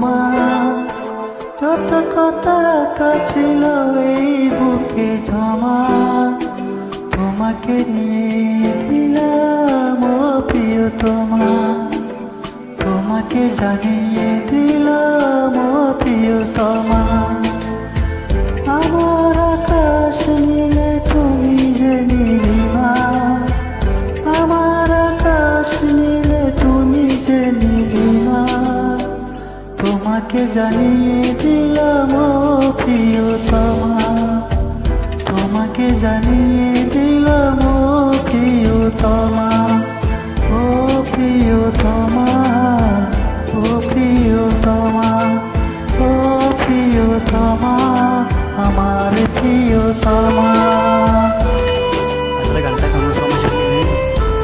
তোমা, যত কথা রাখা ছিল এই বুকে জমা, তোমাকে নিয়ে দিলাম ও প্রিয়তমা, তোমাকে জানিয়ে দিলাম ও প্রিয়তমা। আমার আকাশ নীলে তুমি যে নীলিমা, আমার আকাশ নীলে তুমি যে নীলিমা, তোমাকে জানিয়ে দিলাম ও প্রিয়তমা, তোমাকে জানিয়ে দিলাম ও প্রিয়তমা, ও প্রিয়তমা, ও প্রিয়তমা, ও প্রিয়তমা, আমার প্রিয়তমা। আসলে গানটা কোনো সময় শুনিনি,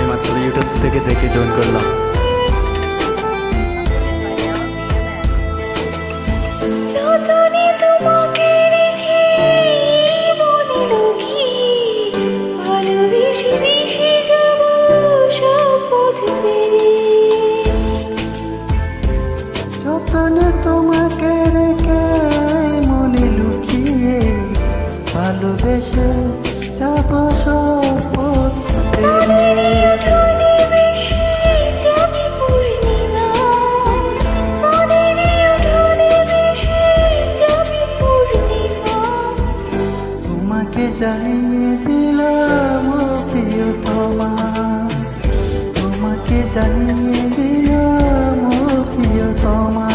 এইমাত্র ইউটিউব থেকে দেখে জয়েন করলাম। যতনে তোমাকে রেখে মনে লুকিয়ে, ভালোবেসে যাব সব পথ পেরিয়ে। তোমাকে জানিয়ে দিলাম ও প্রিয়তমা, তোমাকে জানিয়ে দিলাম ও প্রিয়তমা।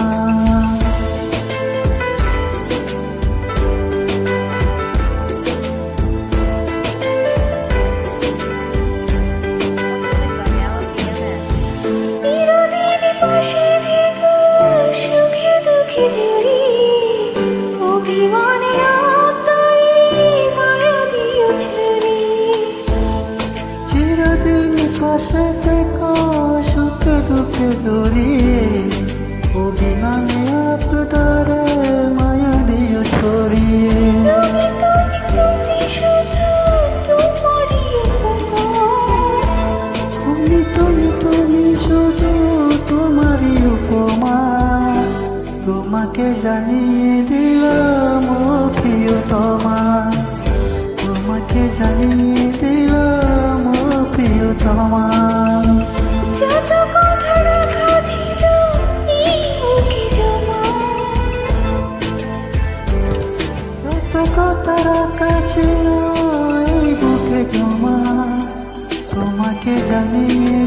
চিরদিন পাশে থেকো সুখে দুঃখে জড়িয়ে, অভিমানে আপনারে মায়া দিও ছড়িয়ে। তুমি তুমি তুমি শুধু তোমারই উপমা, তোমাকে জানিয়ে দিলাম ও প্রিয়তমা, তোমাকে জানিয়ে দিলাম ও প্রিয়তমা। যত কথা রাখা ছিল এই বুকে জমা, যত কথা রাখা ছিল এই বুকে জমা, তোমাকে জানিয়ে